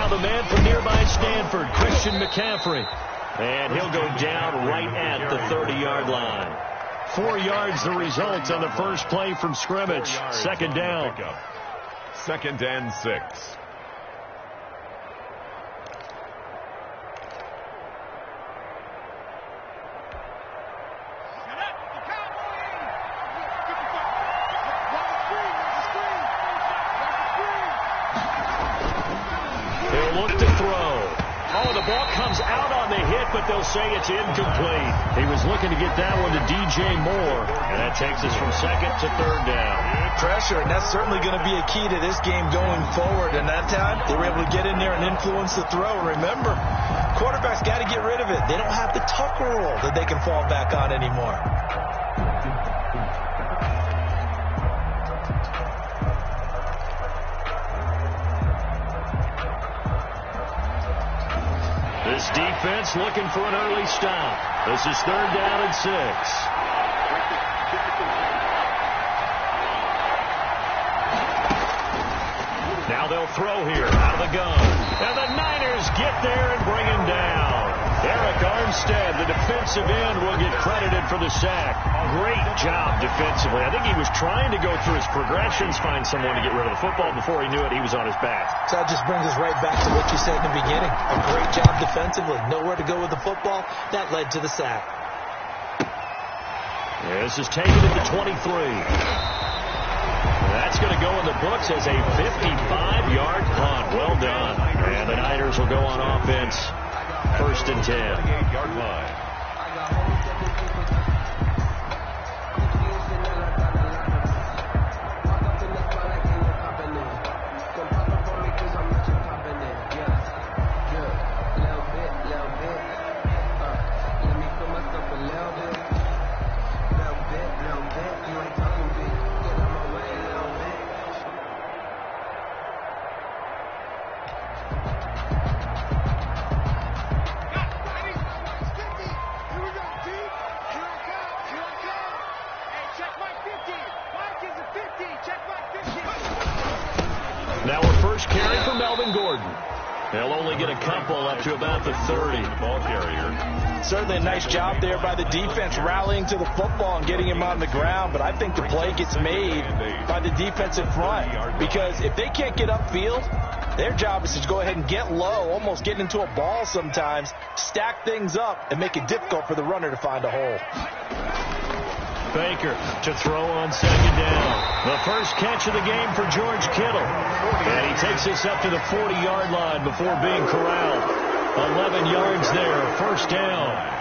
Now the man from nearby Stanford, Christian McCaffrey. And he'll go down right at the 30-yard line. 4 yards the result on the first play from scrimmage. Second down. 2nd and 6. They'll look to throw. Oh, the ball comes out on the hit, but they'll say it's incomplete. He was looking to get that one to DJ Moore, and that takes us from 2nd to 3rd down. Pressure, and that's certainly going to be a key to this game going forward. And that time, they were able to get in there and influence the throw. Remember, quarterbacks got to get rid of it. They don't have the tucker roll that they can fall back on anymore. This defense looking for an early stop. This is 3rd down and 6. Now they'll throw here out of the gun. And the Niners get there and bring him down. Eric Armstead, the defensive end, will get credited for the sack. Great job defensively. I think he was trying to go through his progressions, find someone to get rid of the football. Before he knew it, he was on his back. So that just brings us right back to what you said in the beginning. A great job defensively. Nowhere to go with the football. That led to the sack. This is taken at the 23. That's going to go in the books as a 55-yard punt. Well done. And the Niners will go on offense. 1st and 10. 8-yard line. Now a first carry for Melvin Gordon. They'll only get a couple up to about the 30. Ball carrier. Certainly a nice job there by the defense rallying to the football and getting him on the ground. But I think the play gets made by the defensive front. Because if they can't get upfield, their job is to go ahead and get low, almost get into a ball sometimes, stack things up, and make it difficult for the runner to find a hole. Baker to throw on 2nd down. The first catch of the game for George Kittle. And he takes this up to the 40-yard line before being corralled. 11 yards there, 1st down.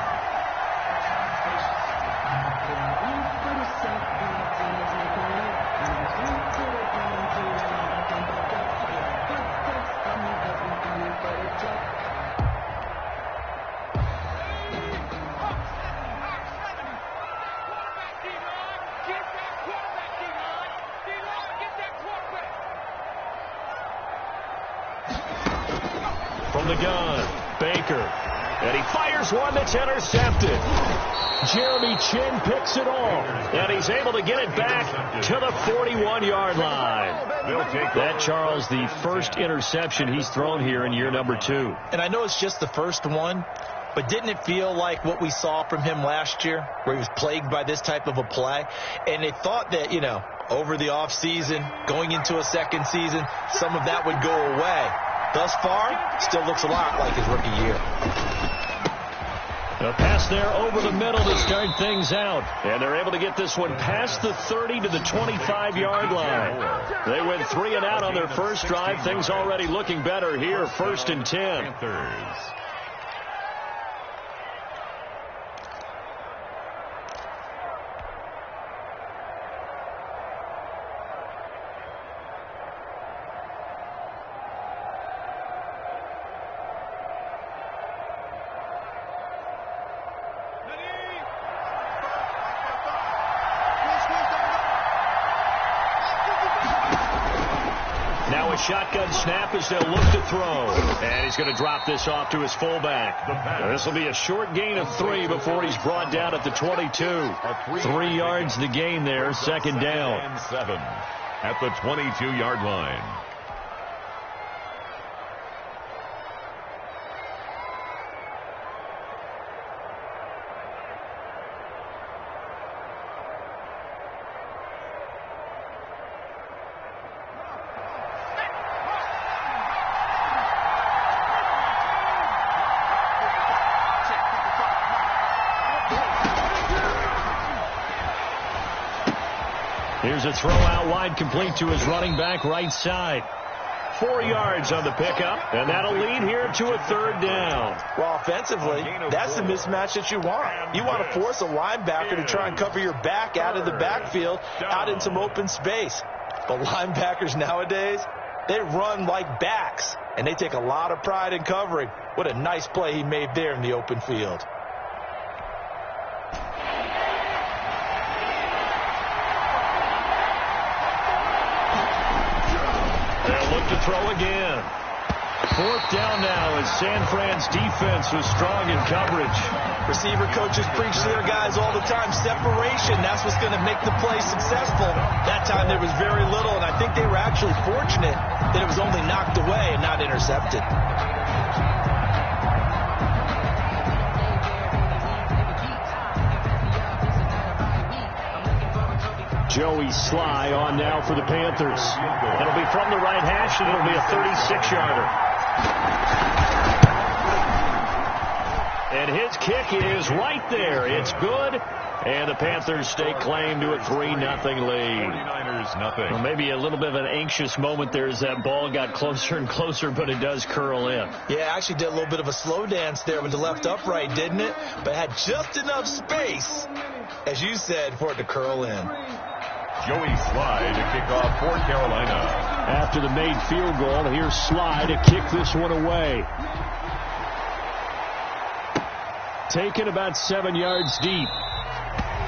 From the gun, Baker. And he fires one that's intercepted. Jeremy Chin picks it off. And he's able to get it back to the 41-yard line. That, Charles, the first interception he's thrown here in year number 2. And I know it's just the first one, but didn't it feel like what we saw from him last year, where he was plagued by this type of a play? And they thought that, you know, over the offseason, going into a second season, some of that would go away. Thus far, still looks a lot like his rookie year. A pass there over the middle to start things out. And they're able to get this one past the 30 to the 25-yard line. They went 3 and out on their first drive. Things already looking better here. 1st and 10. Panthers. Now a shotgun snap as they'll look to throw. And he's going to drop this off to his fullback. This will be a short gain of 3 before he's brought down at the 22. 3 yards the gain there, 2nd down. And 7 at the 22-yard line. Here's a throw out wide, complete to his running back right side. 4 yards on the pickup, and that'll lead here to a third down. Well, offensively, that's the mismatch that you want. You want to force a linebacker to try and cover your back out of the backfield, out in some open space. But linebackers nowadays, they run like backs, and they take a lot of pride in covering. What a nice play he made there in the open field. They'll look to throw again. 4th down now as San Fran's defense was strong in coverage. Receiver coaches preach to their guys all the time. Separation, that's what's going to make the play successful. That time there was very little, and I think they were actually fortunate that it was only knocked away and not intercepted. Joey Sly on now for the Panthers. It'll be from the right hash, and it'll be a 36-yarder. And his kick is right there. It's good. And the Panthers stake claim to a 3-0 lead. 49ers nothing. Well, maybe a little bit of an anxious moment there as that ball got closer and closer, but it does curl in. Yeah, actually did a little bit of a slow dance there with the left upright, didn't it? But had just enough space, as you said, for it to curl in. Joey Sly to kick off for Carolina. After the made field goal, here's Sly to kick this one away. Taken about 7 yards deep.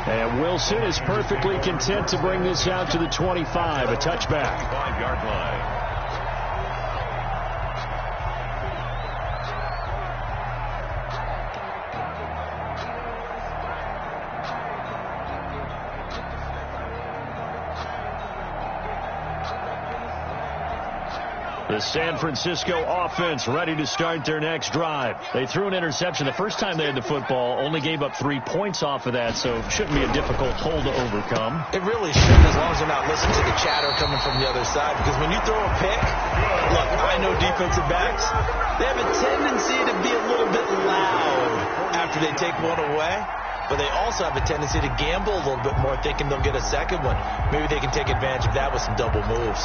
And Wilson is perfectly content to bring this out to the 25, a touchback. 5-yard line. The San Francisco offense ready to start their next drive. They threw an interception the first time they had the football, only gave up 3 points off of that, so it shouldn't be a difficult hole to overcome. It really shouldn't, as long as they're not listening to the chatter coming from the other side, because when you throw a pick, look, I know defensive backs, they have a tendency to be a little bit loud after they take one away, but they also have a tendency to gamble a little bit more, thinking they'll get a second one. Maybe they can take advantage of that with some double moves.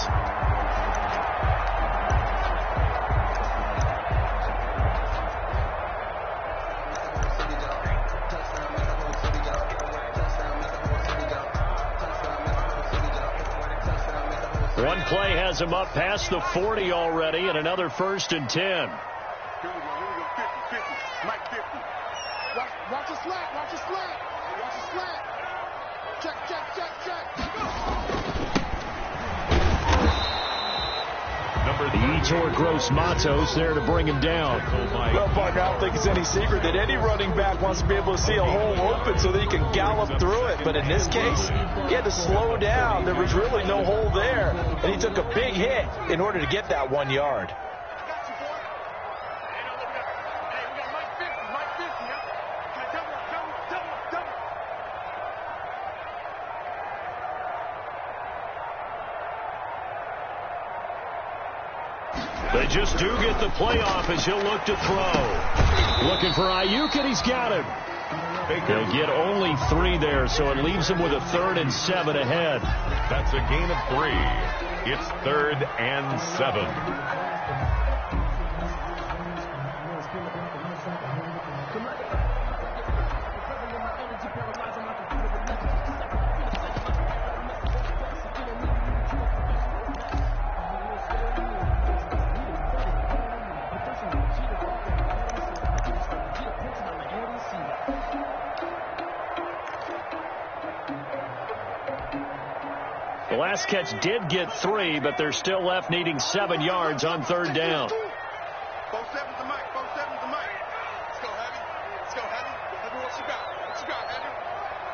One play has him up past the 40 already, and another 1st and 10. Here we go. 50. Mike 50. Watch the slant. Watch the slant. Watch the slant. Check. The Etor Gross Matos there to bring him down. Well, Parker, I don't think it's any secret that any running back wants to be able to see a hole open so that he can gallop through it. But in this case, he had to slow down. There was really no hole there. And he took a big hit in order to get that 1 yard. They just do get the playoff as he'll look to throw. Looking for Ayuk, and he's got him. They'll get only 3 there, so it leaves them with a 3rd and 7 ahead. That's a gain of 3. It's 3rd and 7. The last catch did get 3, but they're still left needing 7 yards on 3rd down. 4-7's the mic. 4-7's the mic. Let's go, Heavy. Let's go, Heavy. Heavy, what you got? What you got, Heavy?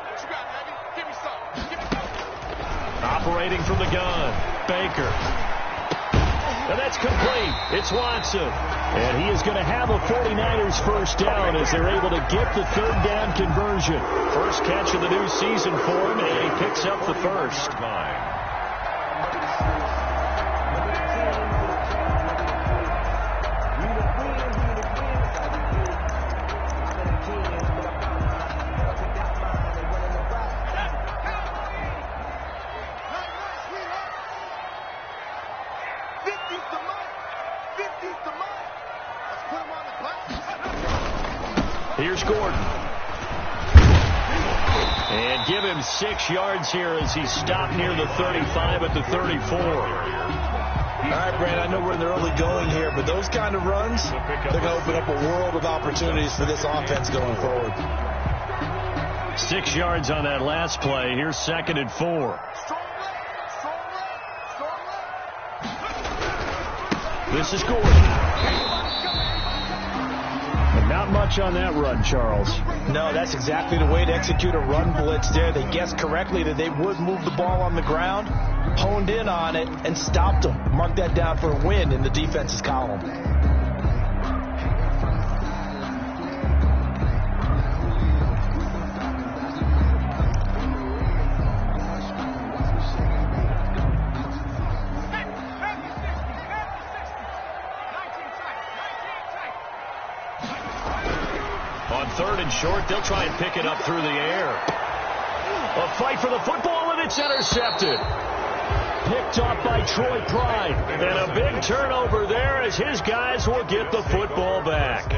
What you got, Heavy? Give me something. Give me something. Operating from the gun, Baker. And that's complete. It's Watson. And he is going to have a 49ers first down as they're able to get the 3rd down conversion. First catch of the new season for him, and he picks up the first. Here's Gordon. And give him 6 yards here as he's stopped near the 35 at the 34. All right, Brandon, I know we're in the early going here, but those kind of runs, they're going to open up a world of opportunities for this offense going forward. 6 yards on that last play. Here's 2nd and 4. This is Gordon. Not much on that run, Charles. No, that's exactly the way to execute a run blitz there. They guessed correctly that they would move the ball on the ground, honed in on it, and stopped them. Mark that down for a win in the defense's column. On 3rd and short, they'll try and pick it up through the air. A fight for the football, and it's intercepted. Picked off by Troy Pride. And a big turnover there as his guys will get the football back.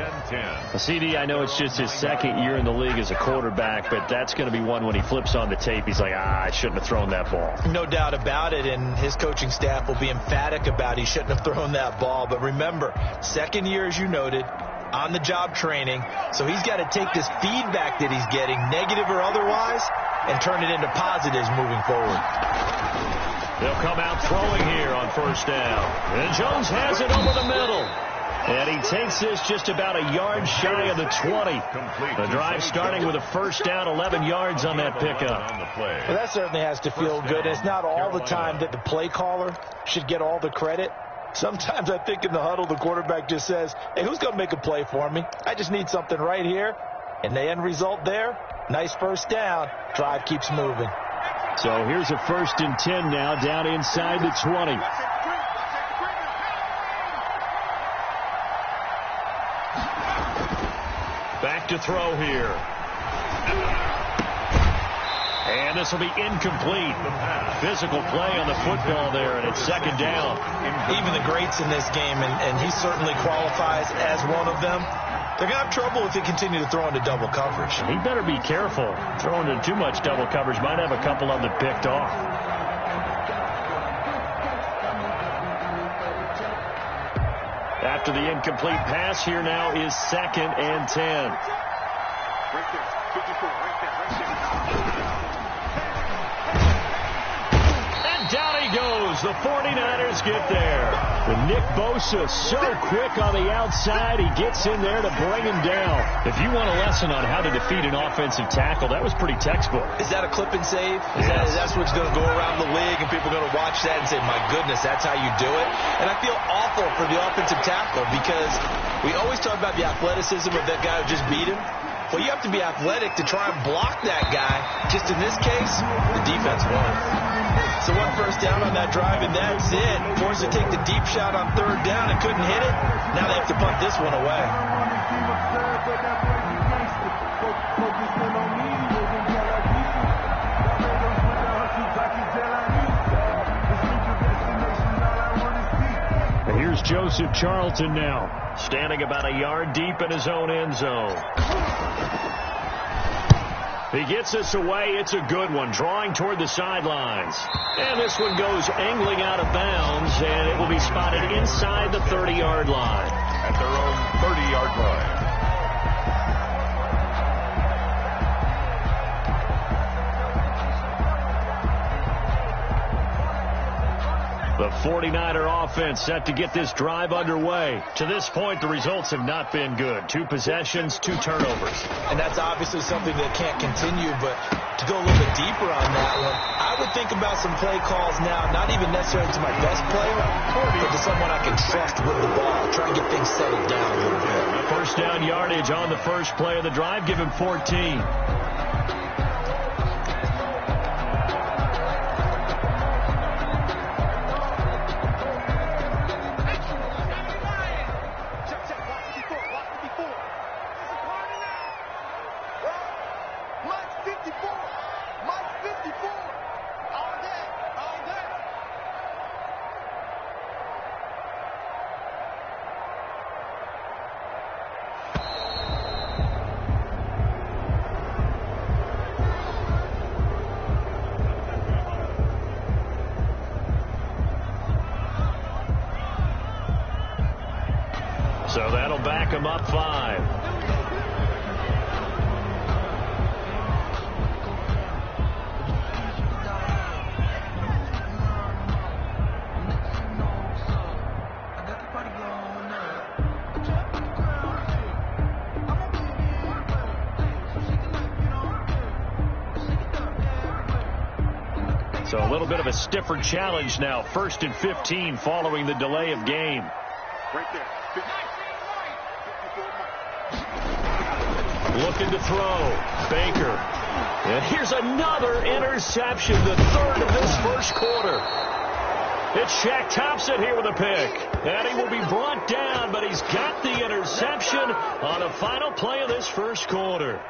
CD, I know it's just his 2nd year in the league as a quarterback, but that's going to be one when he flips on the tape. He's like, I shouldn't have thrown that ball. No doubt about it, and his coaching staff will be emphatic about he shouldn't have thrown that ball. But remember, 2nd year, as you noted, on-the-job training, so he's got to take this feedback that he's getting, negative or otherwise, and turn it into positives moving forward. They'll come out throwing here on 1st down. And Jones has it over the middle. And he takes this just about a yard shy of the 20. The drive starting with a 1st down, 11 yards on that pickup. Well, that certainly has to feel good. It's not all the time that the play caller should get all the credit. Sometimes I think in the huddle, the quarterback just says, hey, who's going to make a play for me? I just need something right here. And the end result there, nice 1st down. Drive keeps moving. So here's a 1st and 10 now, down inside the 20. Back to throw here. And this will be incomplete. Physical play on the football there, and it's 2nd down. Even the greats in this game, and he certainly qualifies as one of them, they're going to have trouble if they continue to throw into double coverage. He better be careful. Throwing into too much double coverage might have a couple of them picked off. After the incomplete pass, here now is 2nd and 10. Right there. 54, right there, right there. Down he goes. The 49ers get there. The Nick Bosa so quick on the outside. He gets in there to bring him down. If you want a lesson on how to defeat an offensive tackle, that was pretty textbook. Is that a clip and save? Yes. That's what's going to go around the league, and people are going to watch that and say, my goodness, that's how you do it. And I feel awful for the offensive tackle because we always talk about the athleticism of that guy who just beat him. Well, you have to be athletic to try and block that guy. Just in this case, the defense won. So 1 1st down on that drive, and that's it. Forced to take the deep shot on 3rd down and couldn't hit it. Now they have to punt this one away. And here's Joseph Charlton now, standing about a yard deep in his own end zone. He gets this away. It's a good one. Drawing toward the sidelines. And this one goes angling out of bounds, and it will be spotted inside the 30-yard line. At their own 30-yard line. The 49er offense set to get this drive underway. To this point, the results have not been good. 2 possessions, 2 turnovers. And that's obviously something that can't continue, but to go a little bit deeper on that one, I would think about some play calls now, not even necessarily to my best player, but to someone I can trust with the ball. Try and get things settled down a little bit. 1st down yardage on the first play of the drive. Give him 14. So that'll back them up 5. So a little bit of a stiffer challenge now. 1st and 15 following the delay of game. Right there. Looking to throw. Baker. And here's another interception, the 3rd of this first quarter. It's Shaq Thompson here with a pick. And he will be brought down, but he's got the interception on the final play of this first quarter.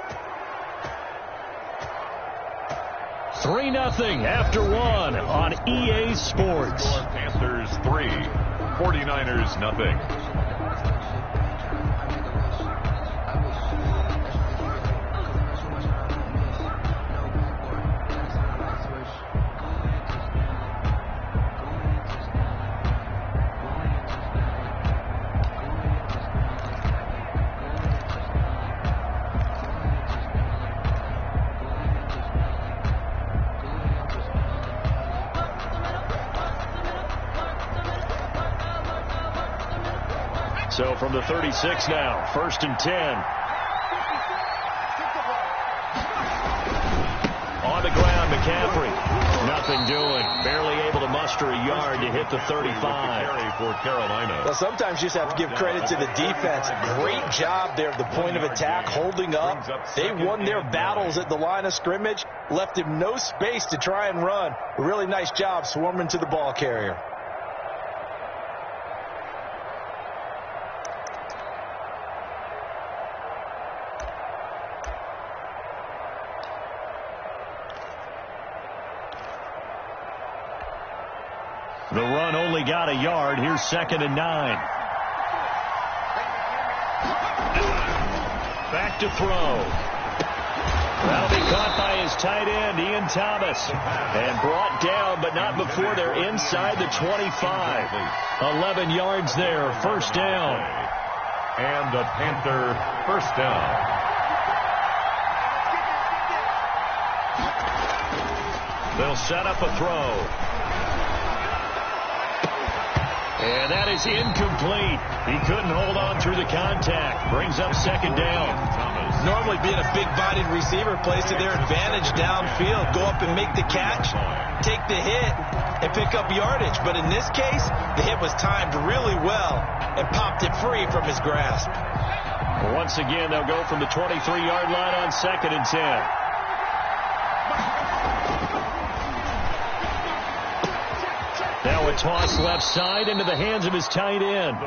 3-0 after 1 on EA Sports. Panthers 3, 49ers nothing. So from the 36 now, 1st and 10. On the ground, McCaffrey. Nothing doing. Barely able to muster a yard to hit the 35. For Carolina. Well, sometimes you just have to give credit to the defense. Great job there at the point of attack, holding up. They won their battles at the line of scrimmage, left him no space to try and run. A really nice job swarming to the ball carrier. The run only got a yard. Here's 2nd and 9. Back to throw. That'll be caught by his tight end, Ian Thomas. And brought down, but not before they're inside the 25. 11 yards there. 1st down. And a Panther 1st down. They'll set up a throw. And that is incomplete. He couldn't hold on through the contact. Brings up 2nd down. Normally being a big-bodied receiver plays to their advantage downfield. Go up and make the catch, take the hit, and pick up yardage. But in this case, the hit was timed really well and popped it free from his grasp. Once again, they'll go from the 23-yard line on 2nd and 10. Now a toss left side into the hands of his tight end.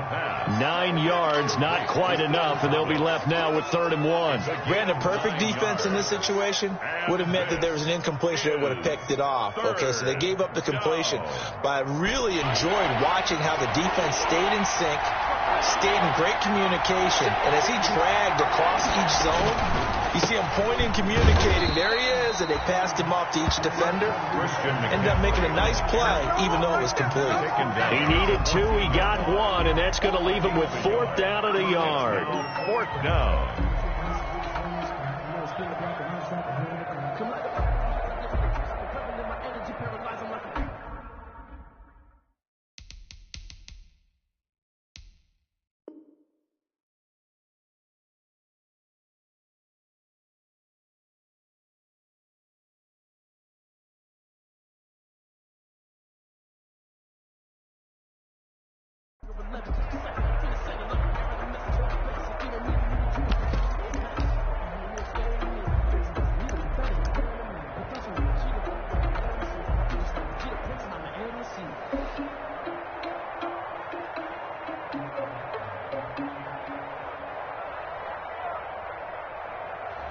9 yards, not quite enough, and they'll be left now with 3rd and 1. Brandon, perfect defense in this situation would have meant that there was an incompletion that would have picked it off. Okay, so they gave up the completion. But I really enjoyed watching how the defense stayed in sync, stayed in great communication, and as he dragged across each zone, you see him pointing, communicating. There he is, and they passed him off to each defender. Ended up making a nice play, even though it was complete. He needed 2, he got 1, and that's going to leave him with 4th down and a yard. 4th down.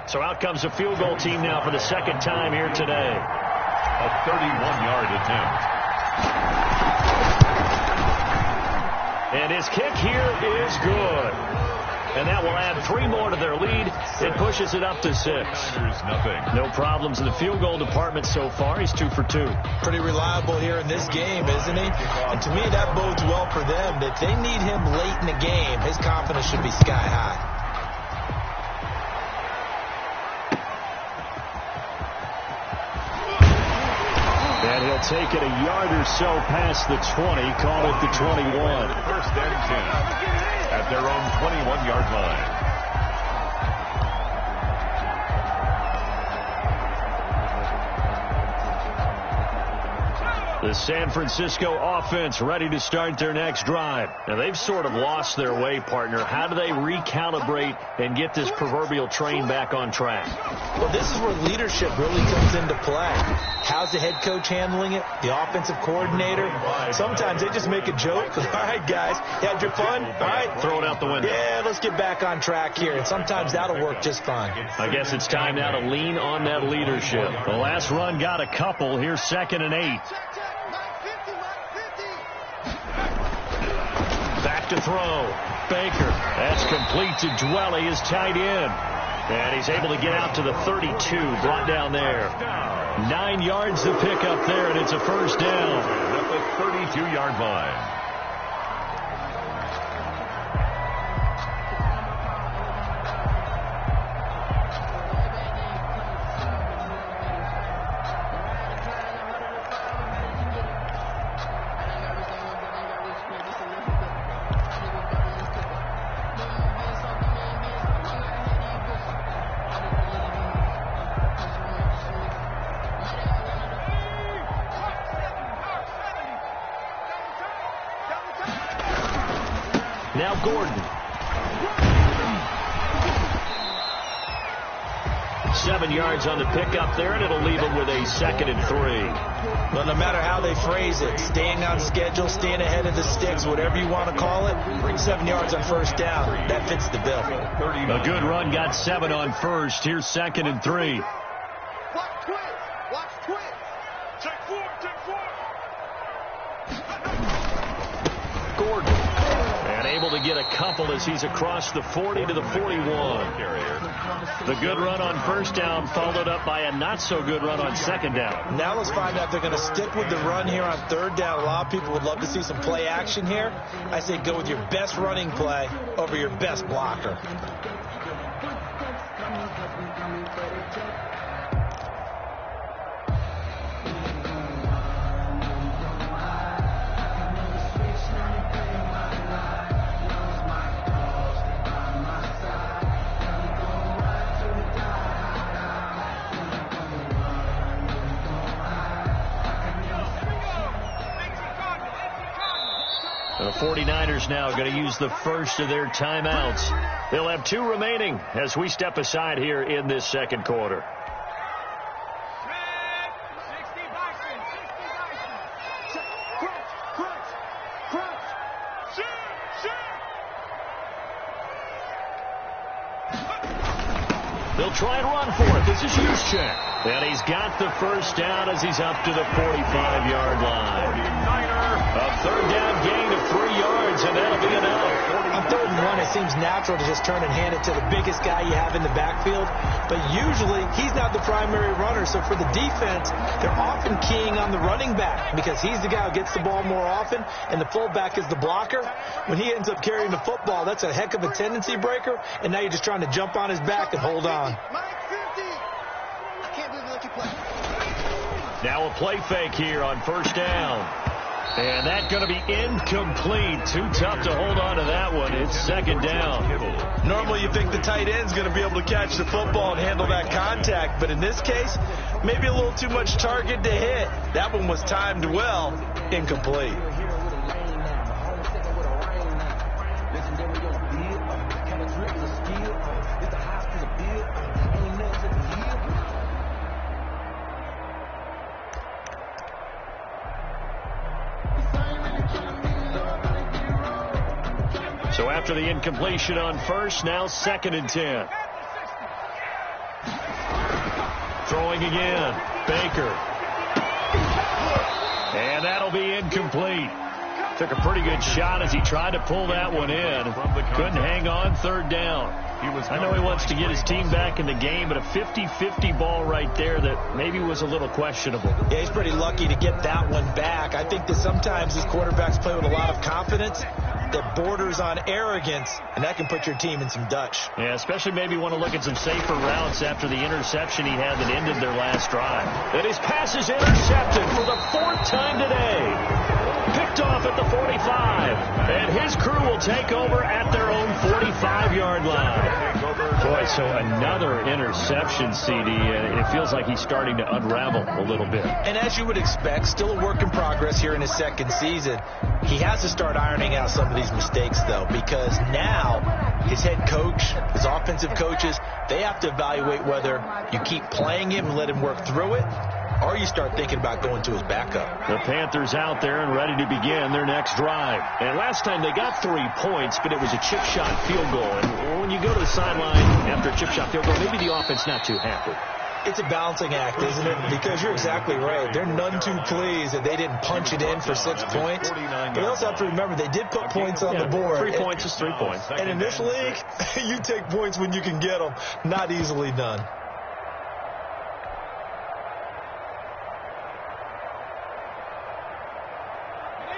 So out comes a field goal team now for the 2nd time here today. A 31-yard attempt. And his kick here is good. and that will add 3 more to their lead. It pushes it up to 6. Nothing. No problems in the field goal department so far. He's 2 for 2. Pretty reliable here in this game, isn't he? And to me, that bodes well for them. If they need him late in the game, his confidence should be sky high. And he'll take it a yard or so past the 20, call it the 21. First and 10 at their own 21-yard line. The San Francisco offense ready to start their next drive. Now, they've sort of lost their way, partner. How do they recalibrate and get this proverbial train back on track? Well, this is where leadership really comes into play. How's the head coach handling it? The offensive coordinator? Sometimes they just make a joke. All right, guys, you had your fun? All right. Throw it out the window. Yeah, let's get back on track here. And sometimes that'll work just fine. I guess it's time now to lean on that leadership. The last run got a couple. Here's 2nd and 8. Back to throw. Baker. That's complete to Dwelly, his tight end. And he's able to get out to the 32, brought down there. 9 yards to pick up there, and it's a first down. At the 32-yard line. Now Gordon. 7 yards on the pickup there, and it'll leave him with a 2nd and 3. Well, no matter how they phrase it, staying on schedule, staying ahead of the sticks, whatever you want to call it, 7 yards on first down, that fits the bill. A good run got 7 on first. Here's 2nd and 3. Watch twins. Watch twins. Take 4. Gordon. And able to get a couple as he's across the 40 to the 41. The good run on first down followed up by a not-so-good run on 2nd down. Now let's find out if they're going to stick with the run here on 3rd down. A lot of people would love to see some play action here. I say go with your best running play over your best blocker. The 49ers now going to use the first of their timeouts. They'll have 2 remaining as we step aside here in this 2nd quarter. They'll try and run for it. This is Juszczyk. And he's got the first down as he's up to the 45-yard line. A 3rd down gain of 3 yards, and that'll be enough. On 3rd and 1, it seems natural to just turn and hand it to the biggest guy you have in the backfield. But usually, he's not the primary runner. So for the defense, they're often keying on the running back because he's the guy who gets the ball more often, and the fullback is the blocker. When he ends up carrying the football, that's a heck of a tendency breaker, and now you're just trying to jump on his back and hold on. Now a play fake here on first down. And that's going to be incomplete. Too tough to hold on to that one. It's 2nd down. Normally you think the tight end's going to be able to catch the football and handle that contact. But in this case, maybe a little too much target to hit. That one was timed well. Incomplete. So after the incompletion on first, now 2nd and 10. Throwing again. Baker. And that'll be incomplete. Took a pretty good shot as he tried to pull that one in. Couldn't hang on third down. I know he wants to get his team back in the game, but a 50-50 ball right there that maybe was a little questionable. Yeah, he's pretty lucky to get that one back. I think that sometimes these quarterbacks play with a lot of confidence that borders on arrogance, and that can put your team in some Dutch. Yeah, especially maybe want to look at some safer routes after the interception he had that ended their last drive. And his pass is intercepted for the 4th time today. Picked off at the 45. And his crew will take over at their own 45-yard line. Boy, so another interception, CD. It feels like he's starting to unravel a little bit. And as you would expect, still a work in progress here in his second season. He has to start ironing out some of these mistakes, though, because now his head coach, his offensive coaches, they have to evaluate whether you keep playing him and let him work through it, or you start thinking about going to his backup. The Panthers out there and ready to begin their next drive. And last time they got 3 points, but it was a chip shot field goal. And when you go to the sideline after a chip shot field goal, maybe the offense not too happy. It's a balancing act, isn't it? Because you're exactly right. They're none too pleased that they didn't punch it in for 6 points. But you also have to remember they did put points on the board. 3 points is 3 points. And in this league, you take points when you can get them. Not easily done.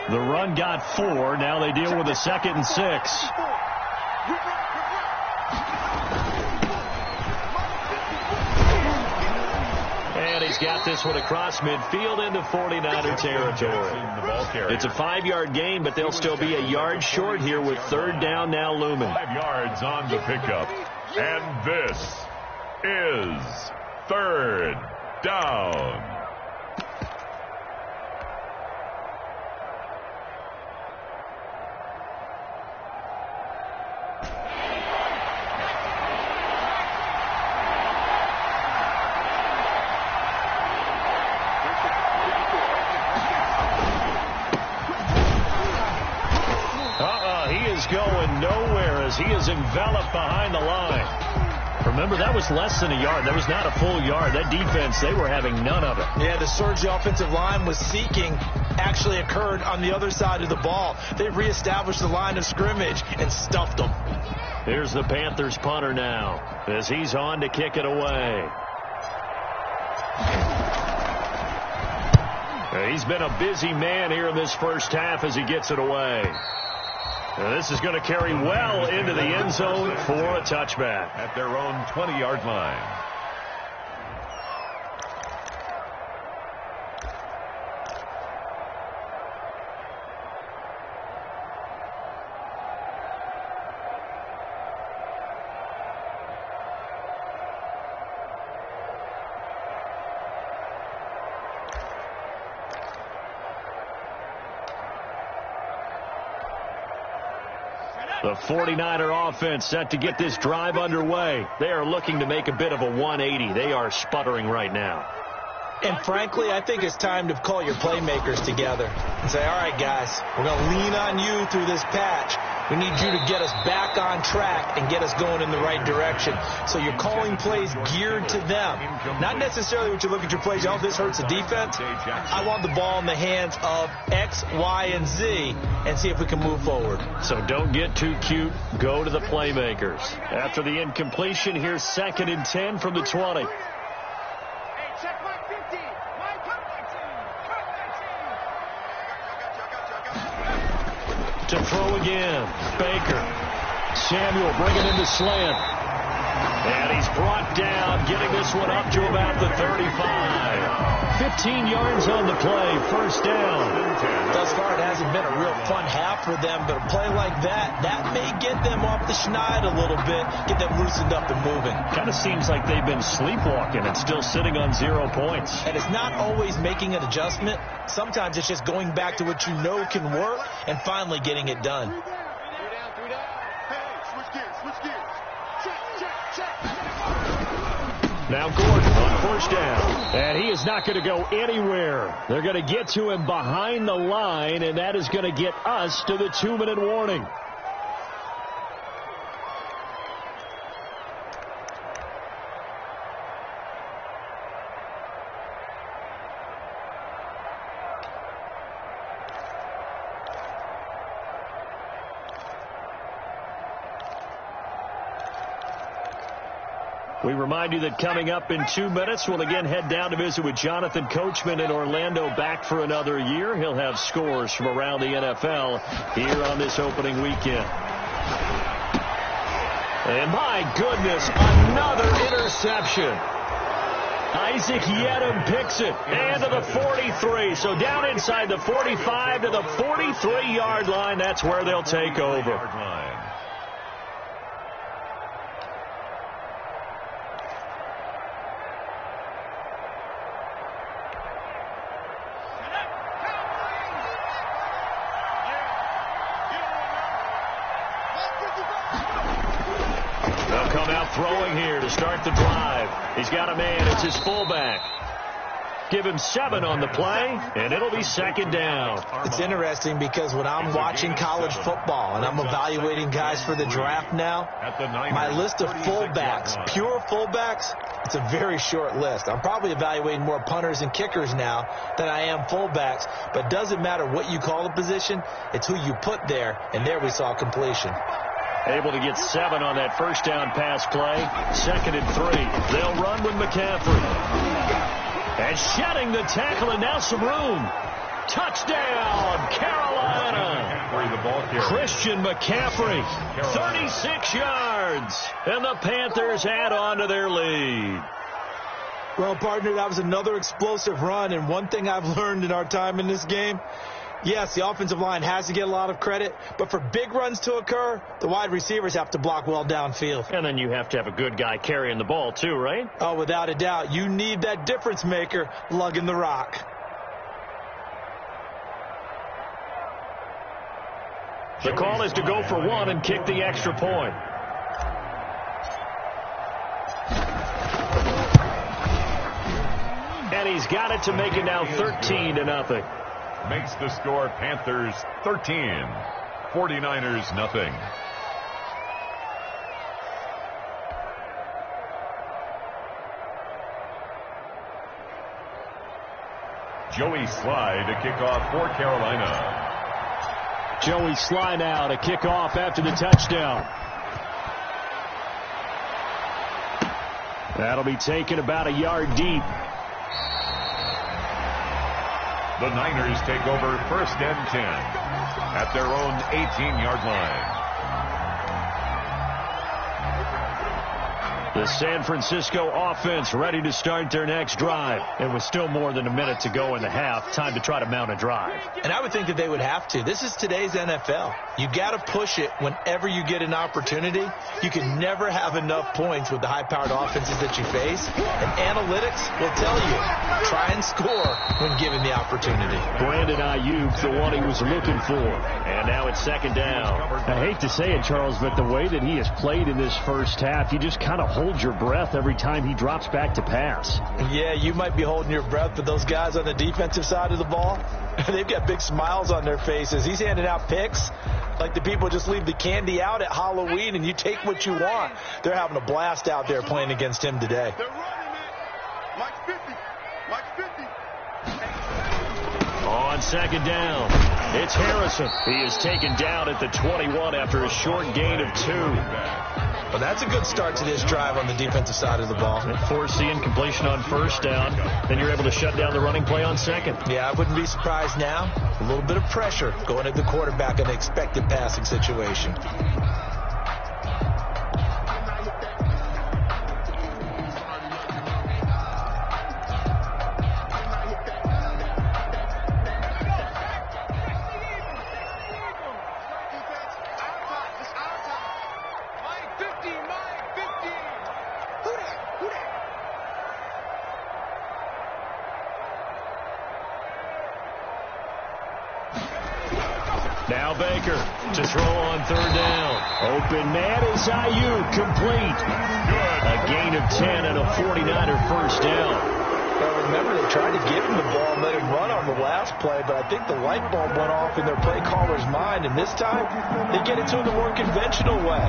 The run got 4. Now they deal with a 2nd and 6. And he's got this one across midfield into 49er territory. It's a 5-yard gain, but they'll still be a yard short here with 3rd down now looming. 5 yards on the pickup. And this is 3rd down. Going nowhere as he is enveloped behind the line. Remember, that was less than a yard. That was not a full yard. That defense, they were having none of it. Yeah, the surge the offensive line was seeking actually occurred on the other side of the ball. They reestablished the line of scrimmage and stuffed them. Here's the Panthers punter now as he's on to kick it away. He's been a busy man here in this first half as he gets it away. Now this is going to carry well into the end zone for a touchback. At their own 20-yard line. The 49er offense set to get this drive underway. They are looking to make a bit of a 180. They are sputtering right now. And frankly, I think it's time to call your playmakers together and say, all right, guys, we're going to lean on you through this patch. We need you to get us back on track and get us going in the right direction. So you're calling plays geared to them. Not necessarily what you look at your plays, oh, this hurts the defense. I want the ball in the hands of X, Y, and Z and see if we can move forward. So don't get too cute. Go to the playmakers. After the incompletion, here's 2nd and 10 from the 20. To throw again. Baker. Samuel bringing in the slant. And he's brought down, getting this one up to about the 35. 15 yards on the play. 1st down. Thus far, it hasn't been a real fun half for them, but a play like that may get them off the schneid a little bit, get them loosened up and moving. Kind of seems like they've been sleepwalking and still sitting on 0 points. And it's not always making an adjustment. Sometimes it's just going back to what you know can work and finally getting it done. Now Gordon on 1st down. And he is not going to go anywhere. They're going to get to him behind the line, and that is going to get us to the 2-minute warning. We remind you that coming up in 2 minutes, we'll again head down to visit with Jonathan Coachman in Orlando, back for another year. He'll have scores from around the NFL here on this opening weekend. And my goodness, another interception. Isaac Yedem picks it, and to the 43. So down inside the 45 to the 43-yard line. That's where they'll take over. They'll come out throwing here to start the drive. He's got a man. It's his fullback. Give him 7 on the play, and it'll be second down. It's interesting because when I'm watching college football and I'm evaluating guys for the draft now, my list of fullbacks, pure fullbacks, it's a very short list. I'm probably evaluating more punters and kickers now than I am fullbacks, but it doesn't matter what you call the position, it's who you put there, and there we saw completion. Able to get 7 on that first down pass play. 2nd and 3. They'll run with McCaffrey. And shedding the tackle, and now some room. Touchdown, Carolina. Christian McCaffrey, 36 yards. And the Panthers add on to their lead. Well, partner, that was another explosive run. And one thing I've learned in our time in this game, yes, the offensive line has to get a lot of credit, but for big runs to occur, the wide receivers have to block well downfield. And then you have to have a good guy carrying the ball too, right? Oh, without a doubt. You need that difference maker lugging the rock. The call is to go for 1 and kick the extra point. And he's got it to make it now 13-0. Makes the score Panthers 13, 49ers nothing. Joey Sly to kick off for Carolina. Joey Sly now to kick off after the touchdown. That'll be taken about a yard deep. The Niners take over 1st and 10 at their own 18-yard line. The San Francisco offense ready to start their next drive. And with still more than a minute to go in the half, time to try to mount a drive. And I would think that they would have to. This is today's NFL. You got to push it whenever you get an opportunity. You can never have enough points with the high-powered offenses that you face. And analytics will tell you, try and score when given the opportunity. Brandon Ayuk, the one he was looking for. And now it's 2nd down. I hate to say it, Charles, but the way that he has played in this first half, you just kind of hold your breath every time he drops back to pass. Yeah, you might be holding your breath, but those guys on the defensive side of the ball, they've got big smiles on their faces. He's handing out picks like the people just leave the candy out at Halloween and you take what you want. They're having a blast out there playing against him today. They're running it. Mike 50. Mike 50. On 2nd down, it's Harrison. He is taken down at the 21 after a short gain of 2. Well, that's a good start to this drive on the defensive side of the ball. Force the incompletion on 1st down. Then you're able to shut down the running play on 2nd. Yeah, I wouldn't be surprised now. A little bit of pressure going at the quarterback in an expected passing situation. Now Baker to throw on 3rd down. Open man is Ayuk, complete. A gain of 10 and a 49er first down. Well, remember, they tried to give him the ball and let him run on the last play, but I think the light bulb went off in their play caller's mind, and this time they get it to him the more conventional way,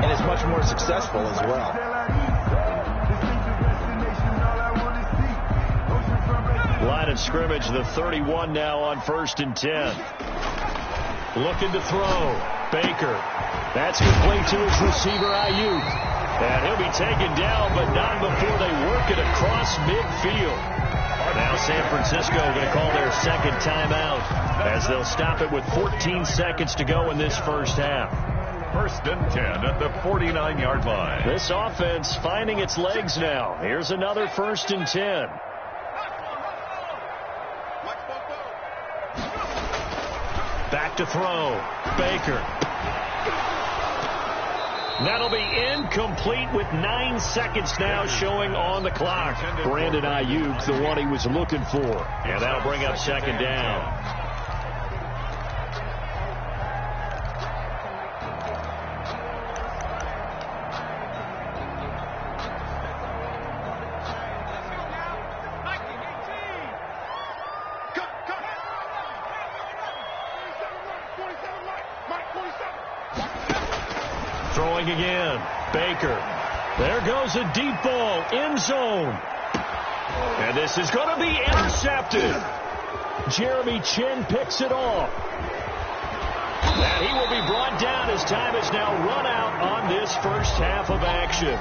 and it's much more successful as well. Line of scrimmage, the 31 now on 1st and 10. Looking to throw. Baker. That's complete to his receiver, Ayuk. And he'll be taken down, but not before they work it across midfield. Now San Francisco going to call their second timeout as they'll stop it with 14 seconds to go in this first half. First and 10 at the 49-yard line. This offense finding its legs now. Here's another first and 10. Back to throw. Baker. That'll be incomplete with 9 seconds now showing on the clock. Brandon Ayuk, the one he was looking for. And that'll bring up second down. Throwing again. Baker. There goes a deep ball. End zone. And this is going to be intercepted. Jeremy Chin picks it off. And he will be brought down as time is now run out on this first half of action.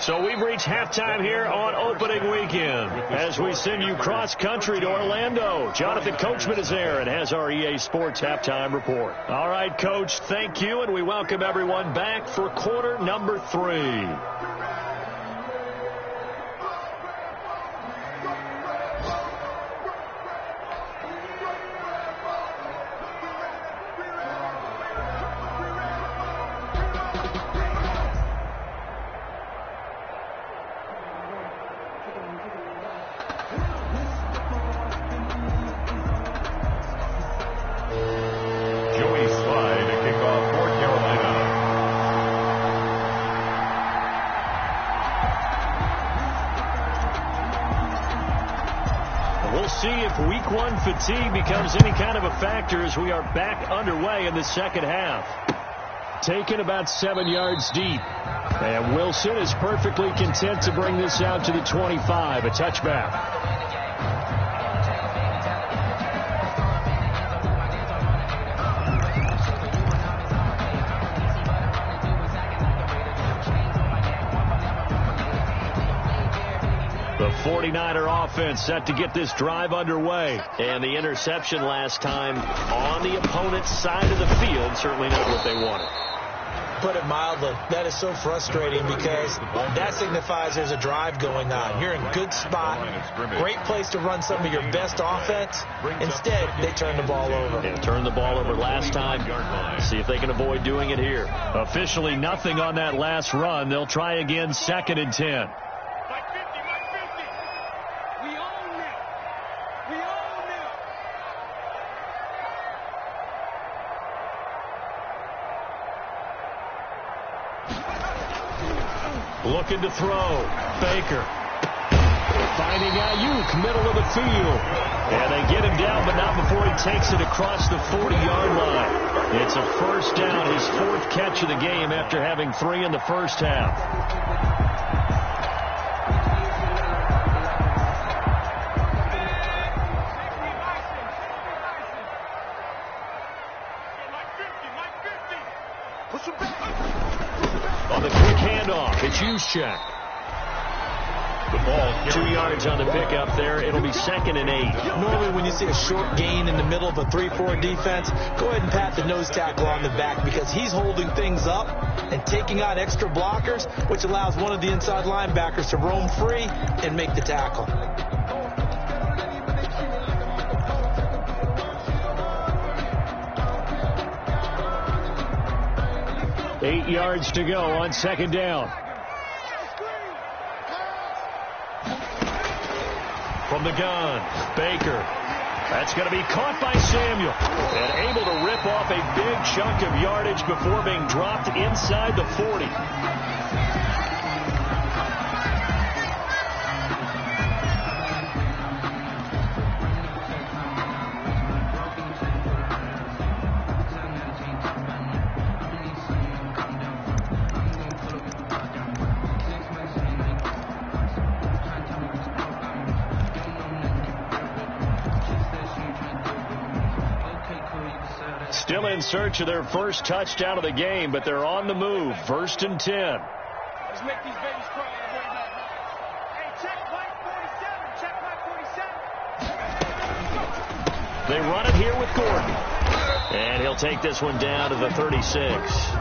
So we've reached halftime here on opening weekend as we send you cross-country to Orlando. Jonathan Coachman is there and has our EA Sports halftime report. All right, Coach, thank you, and we welcome everyone back for quarter number 3. Week 1 fatigue becomes any kind of a factor as we are back underway in the second half. Taken about 7 yards deep. And Wilson is perfectly content to bring this out to the 25. A touchback. The 49er offense set to get this drive underway. And the interception last time on the opponent's side of the field, certainly not what they wanted. Put it mildly, that is so frustrating because that signifies there's a drive going on. You're in a good spot, great place to run some of your best offense. Instead, they turn the ball over. They turned the ball over last time. See if they can avoid doing it here. Officially nothing on that last run. They'll try again, second and 10. Looking to throw. Baker. Finding Ayuk, middle of the field. And they get him down, but not before he takes it across the 40-yard line. It's a first down, his 4th catch of the game after having 3 in the first half. On the quick handoff, it's Juszczyk. The ball 2 yards on the pickup there. It'll be second and 8. Normally when you see a short gain in the middle of a 3-4 defense, go ahead and pat the nose tackle on the back because he's holding things up and taking out extra blockers, which allows one of the inside linebackers to roam free and make the tackle. Eight yards to go on second down. From the gun, Baker. That's going to be caught by Samuel. And able to rip off a big chunk of yardage before being dropped inside the 40. Still in search of their first touchdown of the game, but they're on the move. 1st and 10. Let's make these babies cry. Hey, check Mike 47. Check Mike 47. They run it here with Gordon. And he'll take this one down to the 36.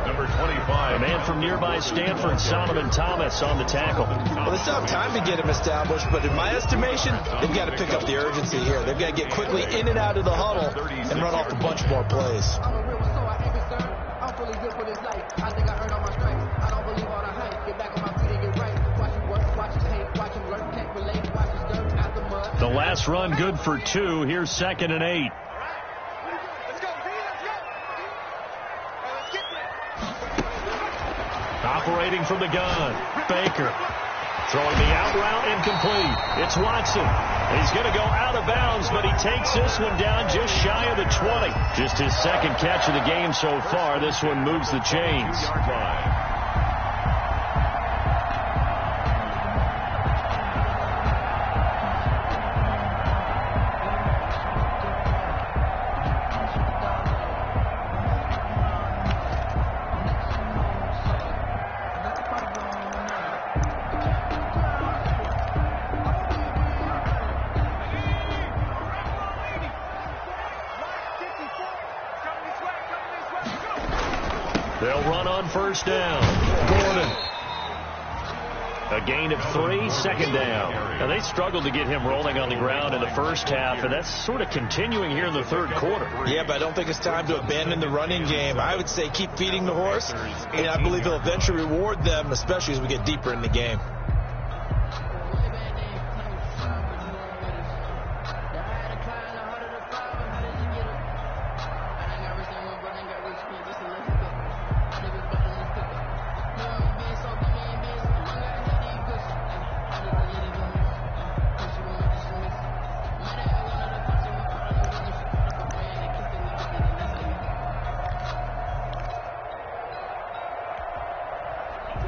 Number 25. A man from nearby Stanford, Solomon Thomas, on the tackle. Well, they still have time to get him established, but in my estimation, they've got to pick up the urgency here. They've got to get quickly in and out of the huddle and run off a bunch more plays. I'm fully good for this life. I think I earned all my stripes. I don't believe all the hype. Get back on my feet and get right. Watch him work, watch his tape, watch him learn, can't relate, watch his dirt at the mud. The last run good for 2. Here's 2nd and 8. Operating from the gun, Baker. Throwing the out route incomplete. It's Watson. He's going to go out of bounds, but he takes this one down just shy of the 20. Just his second catch of the game so far. This one moves the chains. They'll run on 1st down. Gordon. A gain of 3, 2nd down. Now, they struggled to get him rolling on the ground in the first half, and that's sort of continuing here in the 3rd quarter. Yeah, but I don't think it's time to abandon the running game. I would say keep feeding the horse, and I believe he'll eventually reward them, especially as we get deeper in the game.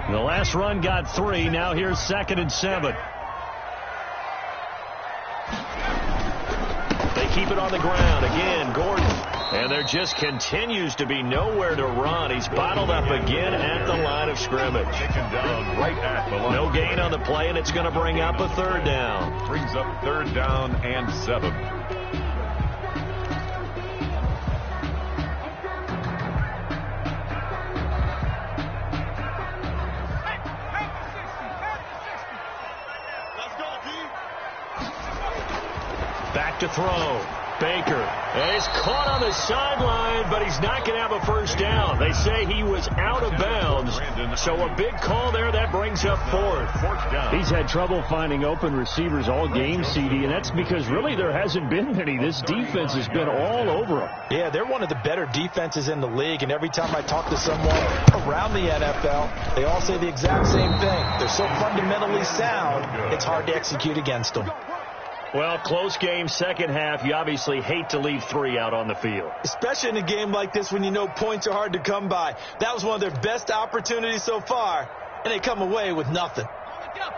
The last run got 3. Now here's 2nd and 7. They keep it on the ground. Again, Gordon. And there just continues to be nowhere to run. He's bottled up again at the line of scrimmage. No gain on the play, and it's going to bring up a 3rd down. Brings up 3rd down and 7. Back to throw. Baker is caught on the sideline, but he's not going to have a 1st down. They say he was out of bounds, so a big call there. That brings up 4th. He's had trouble finding open receivers all game, CD, and that's because really there hasn't been any. This defense has been all over him. Yeah, they're one of the better defenses in the league, and every time I talk to someone around the NFL, they all say the exact same thing. They're so fundamentally sound, it's hard to execute against them. Well, close game, 2nd half. You obviously hate to leave 3 out on the field. Especially in a game like this when you know points are hard to come by. That was one of their best opportunities so far, and they come away with nothing.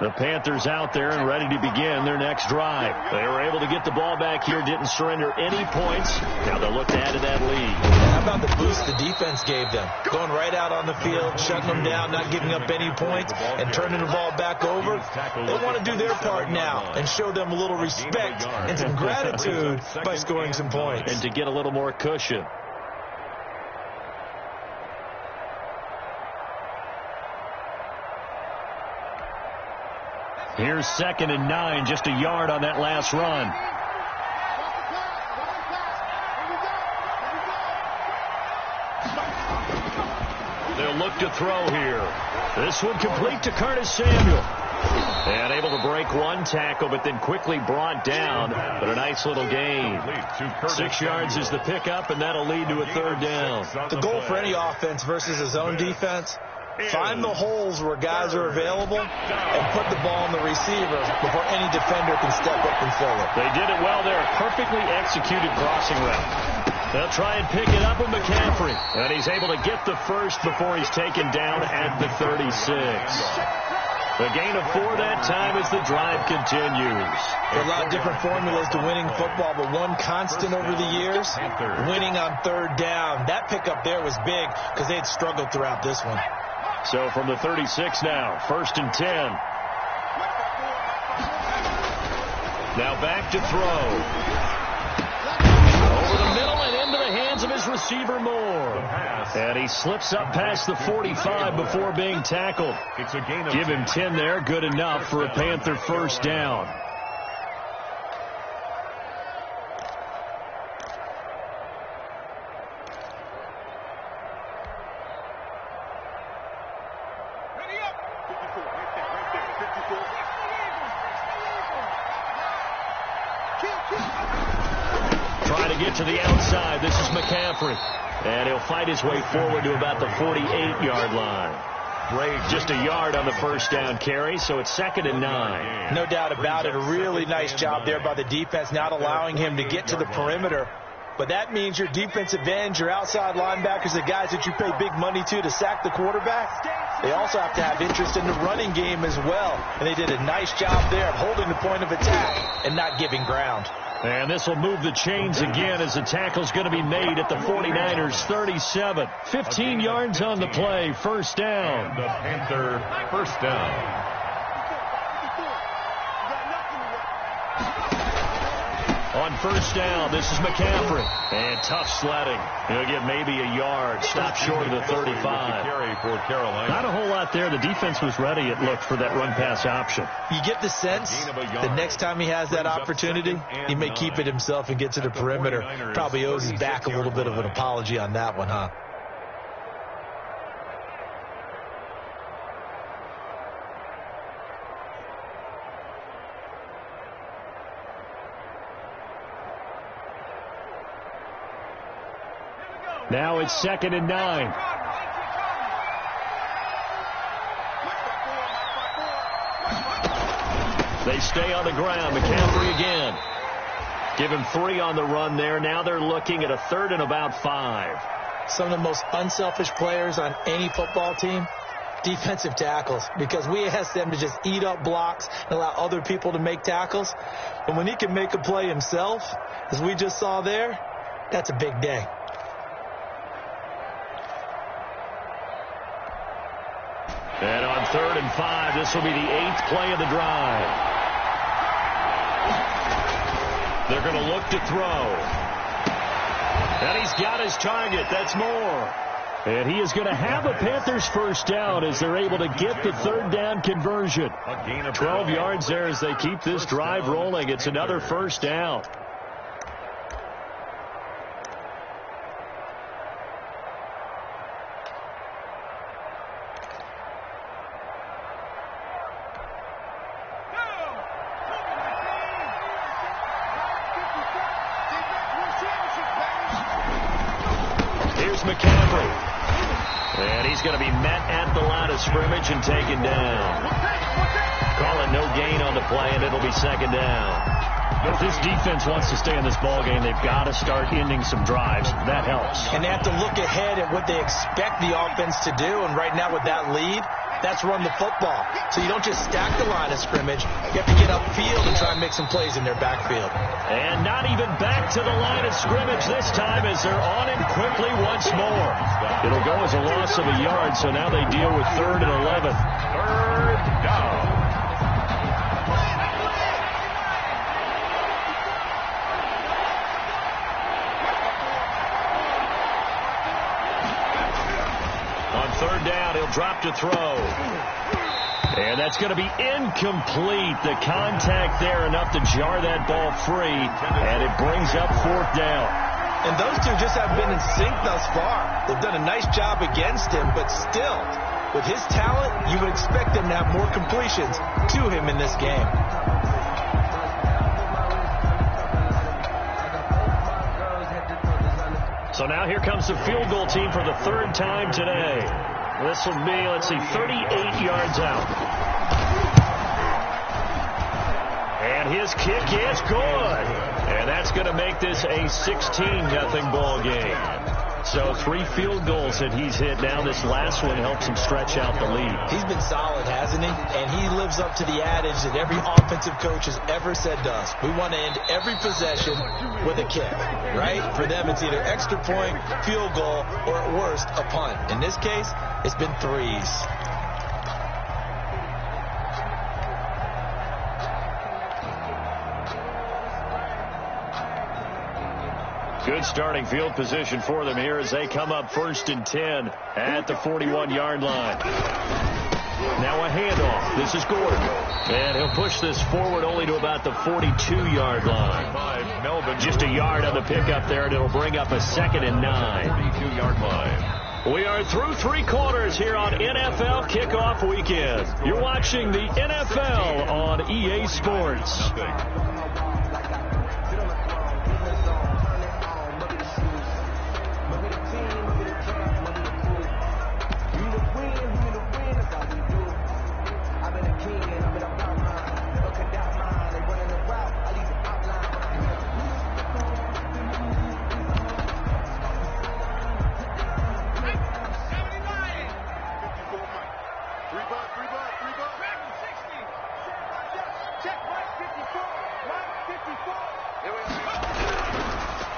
The Panthers out there and ready to begin their next drive. They were able to get the ball back here, didn't surrender any points. Now they'll look to add to that lead. How about the boost the defense gave them? Going right out on the field, shutting them down, not giving up any points, and turning the ball back over. They want to do their part now and show them a little respect and some gratitude by scoring some points. And to get a little more cushion. Here's 2nd and 9, just a yard on that last run. They'll look to throw here. This one complete to Curtis Samuel. And able to break one tackle, but then quickly brought down. But a nice little gain. 6 yards is the pickup, and that'll lead to a 3rd down. The goal for any offense versus his own defense, find the holes where guys are available and put the ball on the receiver before any defender can step up and fill it. They did it well there. Perfectly executed crossing route. They'll try and pick it up with McCaffrey. And he's able to get the first before he's taken down at the 36. A gain of 4 that time as the drive continues. There are a lot of different formulas to winning football, but one constant over the years, winning on third down. That pickup there was big because they had struggled throughout this one. So from the 36 now, 1st and 10. Now back to throw. Over the middle and into the hands of his receiver Moore. And he slips up past the 45 before being tackled. It's a gain of Give him 10 there, good enough for a Panther first down. Ready up. 54, right there, 54. Trying to get to the outside. This is McCaffrey. And he'll fight his way forward to about the 48-yard line. Just a yard on the first down carry, so it's 2nd and 9. No doubt about it. A really nice job there by the defense, not allowing him to get to the perimeter. But that means your defensive ends, your outside linebackers, the guys that you pay big money to sack the quarterback, they also have to have interest in the running game as well. And they did a nice job there of holding the point of attack and not giving ground. And this will move the chains again as the tackle's going to be made at the 49ers 37. 15 yards on the play, first down. The Panther first down. On first down, this is McCaffrey. And tough sledding. He'll get maybe a yard. Stop short of the 35. Carry for Carolina. Not a whole lot there. The defense was ready, it looked, for that run-pass option. You get the sense the next time he has that opportunity, he may keep it himself and get to the perimeter. Probably owes his back a little bit of an apology on that one, huh? Now it's 2nd and 9. They stay on the ground. McCaffrey again. Give him 3 on the run there. Now they're looking at a 3rd and about 5. Some of the most unselfish players on any football team, defensive tackles, because we ask them to just eat up blocks and allow other people to make tackles. And when he can make a play himself, as we just saw there, that's a big day. And on 3rd and 5, this will be the 8th play of the drive. They're going to look to throw. And he's got his target. That's Moore. And he is going to have a Panthers first down as they're able to get the 3rd down conversion. 12 yards there as they keep this drive rolling. It's another first down. McCaffrey. And he's going to be met at the line of scrimmage and taken down. Calling no gain on the play, and it'll be 2nd down. If this defense wants to stay in this ballgame, they've got to start ending some drives. That helps. And they have to look ahead at what they expect the offense to do. And right now with that lead, that's run the football. So you don't just stack the line of scrimmage. You have to get upfield and try and make some plays in their backfield. And not even back to the line of scrimmage this time as they're on it quickly once more. It'll go as a loss of a yard, so now they deal with 3rd and 11. 3rd down. On 3rd down, he'll drop to throw. And that's going to be incomplete. The contact there enough to jar that ball free, and it brings up 4th down. And those two just have been in sync thus far. They've done a nice job against him, but still, with his talent, you would expect them to have more completions to him in this game. So now here comes the field goal team for the 3rd time today. This will be, 38 yards out. And his kick is good. And that's going to make this a 16-0 ball game. So 3 field goals that he's hit now. This last one helps him stretch out the lead. He's been solid, hasn't he? And he lives up to the adage that every offensive coach has ever said to us. We want to end every possession with a kick, right? For them, it's either extra point, field goal, or at worst, a punt. In this case, it's been 3s. Good starting field position for them here as they come up 1st and 10 at the 41-yard line. Now a handoff. This is Gordon. And he'll push this forward only to about the 42-yard line. Melvin. Just a yard on the pickup there, and it'll bring up a 2nd and 9. 42-yard line. We are through 3 quarters here on NFL Kickoff Weekend. You're watching the NFL on EA Sports.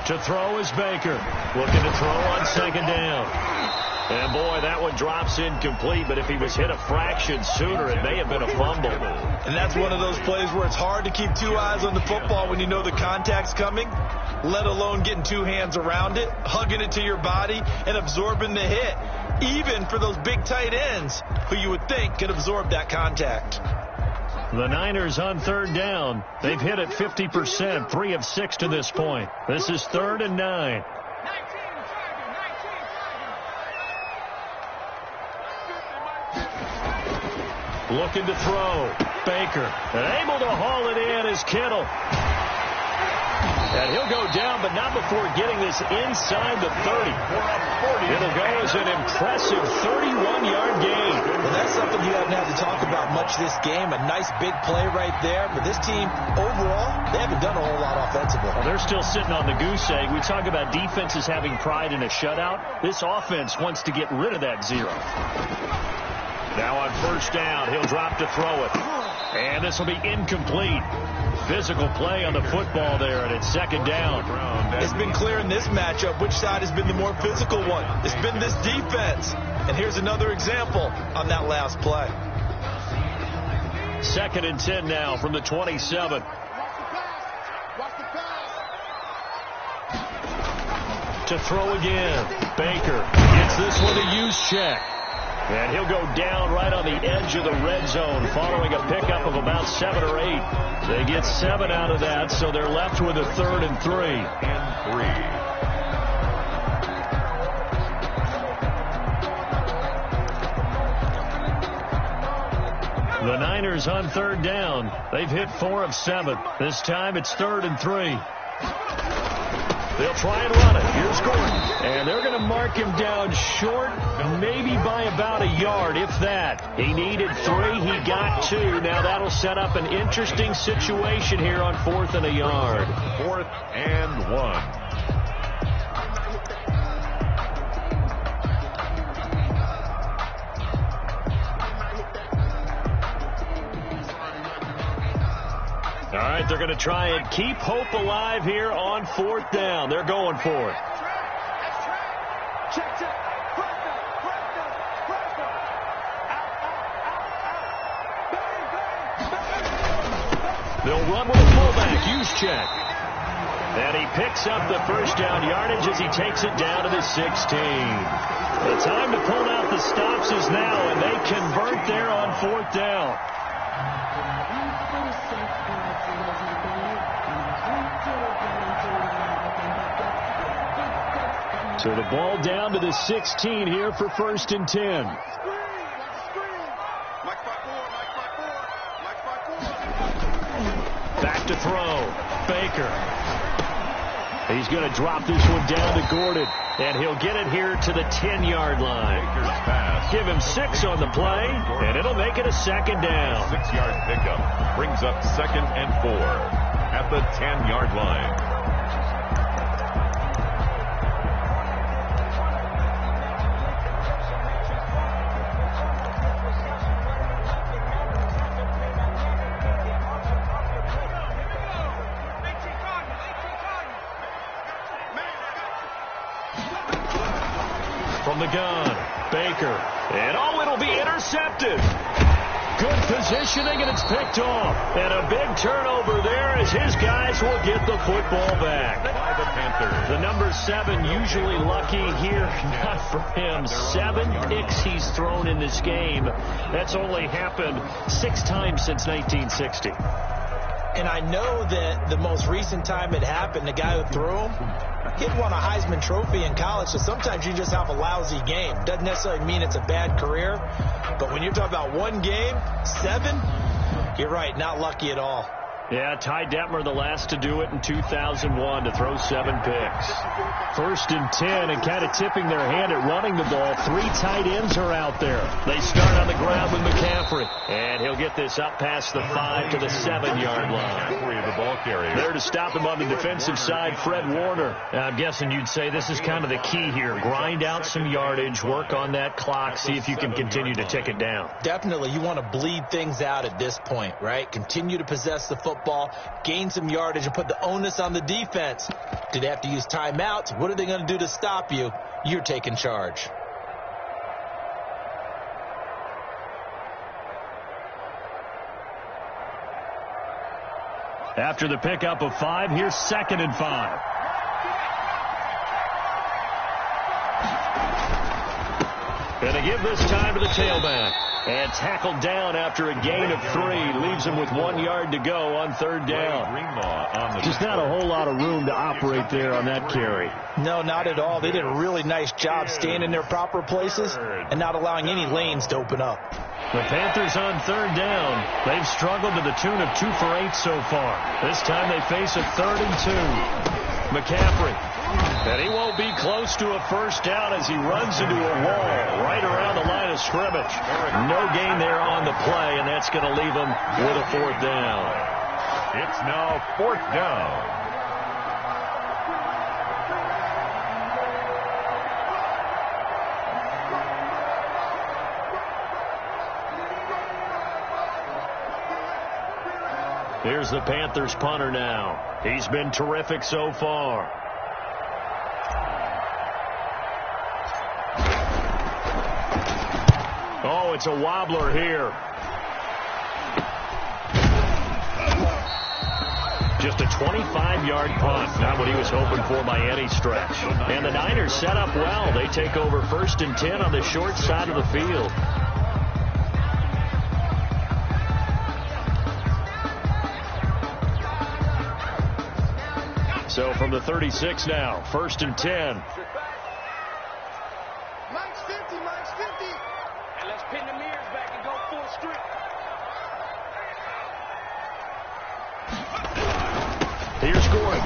To throw is Baker. Looking to throw on 2nd down. And boy, that one drops incomplete, but if he was hit a fraction sooner, it may have been a fumble. And that's one of those plays where it's hard to keep 2 eyes on the football when you know the contact's coming, let alone getting 2 hands around it, hugging it to your body, and absorbing the hit, even for those big tight ends who you would think could absorb that contact. The Niners on 3rd down. They've hit it 50%, 3 of 6 to this point. This is 3rd and 9. Looking to throw. Baker. And able to haul it in is Kittle. And he'll go down, but not before getting this inside the 30. It'll go as an impressive 31-yard gain. Well, that's something you haven't had to talk about much this game. A nice big play right there. But this team, overall, they haven't done a whole lot offensively. Well, they're still sitting on the goose egg. We talk about defenses having pride in a shutout. This offense wants to get rid of that 0. Now on 1st down, he'll drop to throw it. And this will be incomplete. Physical play on the football there, and it's 2nd down. It's been clear in this matchup which side has been the more physical one. It's been this defense. And here's another example on that last play. 2nd and 10 now from the 27. To throw again. Baker gets this one a use check. And he'll go down right on the edge of the red zone following a pickup of about 7 or 8. They get 7 out of that, so they're left with a 3rd and 3. The Niners on 3rd down. They've hit 4 of 7. This time it's 3rd and 3. They'll try and run it. Here's Gordon. And they're going to mark him down short, maybe by about a yard, if that. He needed 3. He got 2. Now that'll set up an interesting situation here on 4th and a yard. 4th and 1. All right, they're going to try and keep hope alive here on 4th down. They're going for it. They'll run with a fullback, use check. And he picks up the 1st down yardage as he takes it down to the 16. The time to pull out the stops is now, and they convert there on 4th down. So the ball down to the 16 here for 1st and 10. Back to throw. Baker. He's going to drop this one down to Gordon. And he'll get it here to the 10-yard line. Give him 6 on the play, and it'll make it a 2nd down. 6-yard pickup brings up 2nd and 4 at the 10-yard line. from the gun. Baker. And it'll be intercepted. Good positioning, and it's picked off. And a big turnover there as his guys will get the football back. By the Panthers. The number 7 usually lucky here. Not for him. 7 picks he's thrown in this game. That's only happened 6 times since 1960. And I know that the most recent time it happened, the guy who threw him, he won a Heisman Trophy in college, so sometimes you just have a lousy game. Doesn't necessarily mean it's a bad career, but when you're talking about one game, 7, you're right, not lucky at all. Yeah, Ty Detmer, the last to do it in 2001, to throw 7 picks. 1st and 10, and kind of tipping their hand at running the ball. 3 tight ends are out there. They start on the ground with McCaffrey, and he'll get this up past the 5 to the 7-yard line. The ball carrier. There to stop him on the defensive side, Fred Warner. I'm guessing you'd say this is kind of the key here. Grind out some yardage, work on that clock, see if you can continue to tick it down. Definitely, you want to bleed things out at this point, right? Continue to possess the football, gain some yardage, and put the onus on the defense. Do they have to use timeouts? What are they going to do to stop you? You're taking charge. After the pickup of 5, here's 2nd and 5. And they give this time to the tailback. And tackled down after a gain of 3. Leaves him with 1 yard to go on 3rd down. Just not a whole lot of room to operate there on that carry. No, not at all. They did a really nice job staying in their proper places and not allowing any lanes to open up. The Panthers on 3rd down. They've struggled to the tune of 2 for 8 so far. This time they face a 3rd and 2. McCaffrey. And he won't be close to a 1st down as he runs into a wall right around the line of scrimmage. No gain there on the play, and that's going to leave him with a 4th down. It's now 4th down. Here's the Panthers punter now. He's been terrific so far. Oh, it's a wobbler here. Just a 25-yard punt. Not what he was hoping for by any stretch. And the Niners set up well. They take over 1st and 10 on the short side of the field. So from the 36 now, 1st and 10. Mike's 50, Mike's 50. And let's pin the mirrors back and go full street. Here's Gordon.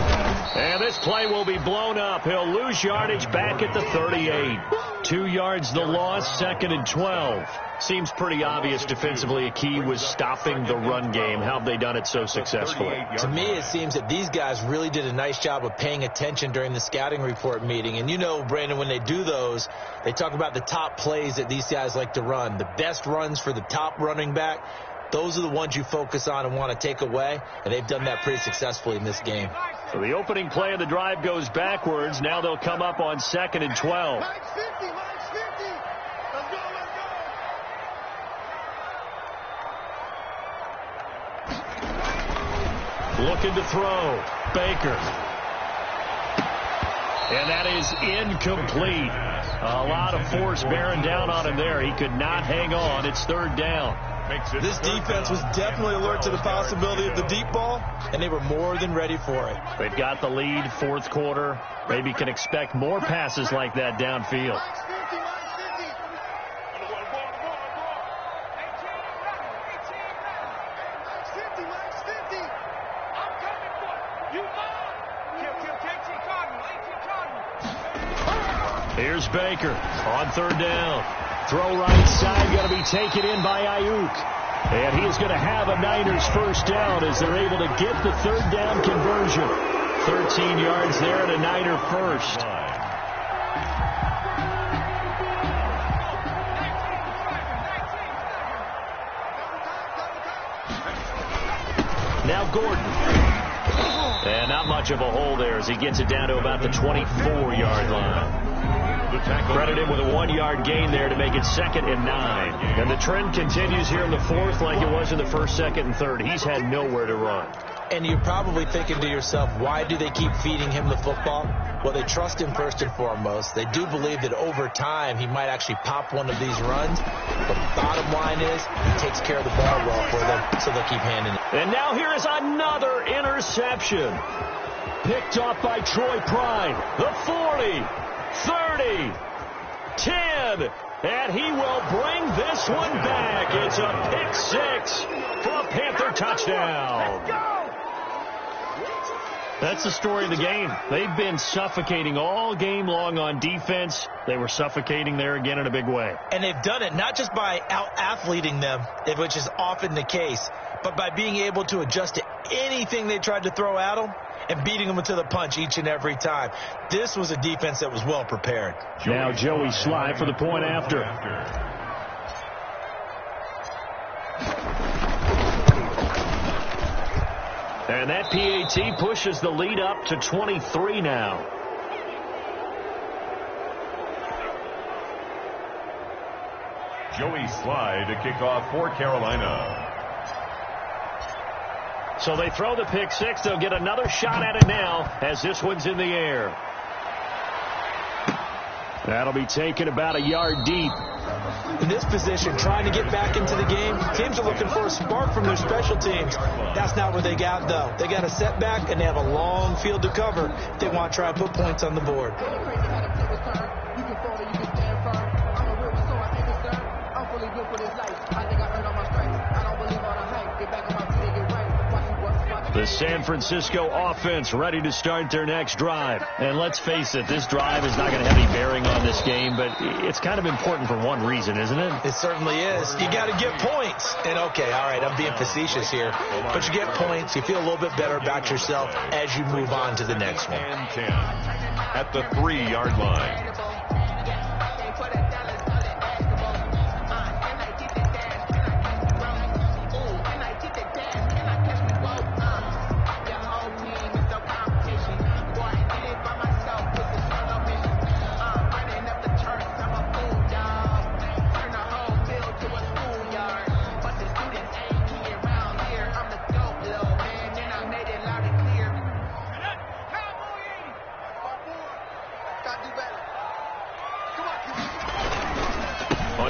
And this play will be blown up. He'll lose yardage back at the 38. 2 yards the loss, 2nd and 12. Seems pretty obvious defensively a key was stopping the run game. How have they done it so successfully? To me, it seems that these guys really did a nice job of paying attention during the scouting report meeting. And you know, Brandon, when they do those, they talk about the top plays that these guys like to run. The best runs for the top running back, those are the ones you focus on and want to take away. And they've done that pretty successfully in this game. So the opening play of the drive goes backwards. Now they'll come up on 2nd and 12. Mike's 50, Mike's 50. Let's go, let's go. Looking to throw. Baker. And that is incomplete. A lot of force bearing down on him there. He could not hang on. It's 3rd down. This defense was definitely alert to the possibility of the deep ball, and they were more than ready for it. They've got the lead, 4th quarter. Maybe can expect more passes like that downfield. Mike's 50, Mike's 50. Mike's 50, Mike's 50. I'm coming for you. You mine. Kill, KT Cotton. Here's Baker on 3rd down. Throw right side, going to be taken in by Ayuk. And he is going to have a Niners 1st down as they're able to get the 3rd down conversion. 13 yards there and a Niner 1st. Now Gordon. And not much of a hole there as he gets it down to about the 24-yard line. The Credited with a 1-yard gain there to make it 2nd and 9. And the trend continues here in the 4th like it was in the 1st, 2nd, and 3rd. He's had nowhere to run. And you're probably thinking to yourself, why do they keep feeding him the football? Well, they trust him first and foremost. They do believe that over time he might actually pop one of these runs. But the bottom line is he takes care of the ball well for them, so they'll keep handing it. And now here is another interception. Picked off by Troy Pride. The 40, 30, 10. And he will bring this one back. It's a pick 6 for a Panther touchdown. That's the story of the game. They've been suffocating all game long on defense. They were suffocating there again in a big way. And they've done it not just by out-athleting them, which is often the case, but by being able to adjust to anything they tried to throw at them and beating them to the punch each and every time. This was a defense that was well prepared. Now Joey Sly for the point after. And that PAT pushes the lead up to 23 now. Joey Sly to kick off for Carolina. So they throw the pick 6. They'll get another shot at it now as this one's in the air. That'll be taken about a yard deep. In this position, trying to get back into the game, teams are looking for a spark from their special teams. That's not what they got, though. They got a setback, and they have a long field to cover if they want to try and put points on the board. The San Francisco offense ready to start their next drive. And let's face it, this drive is not going to have any bearing on this game, but it's kind of important for one reason, isn't it? It certainly is. You got to get points. And, okay, all right, I'm being facetious here. But you get points. You feel a little bit better about yourself as you move on to the next one. And 10 at the 3-yard line.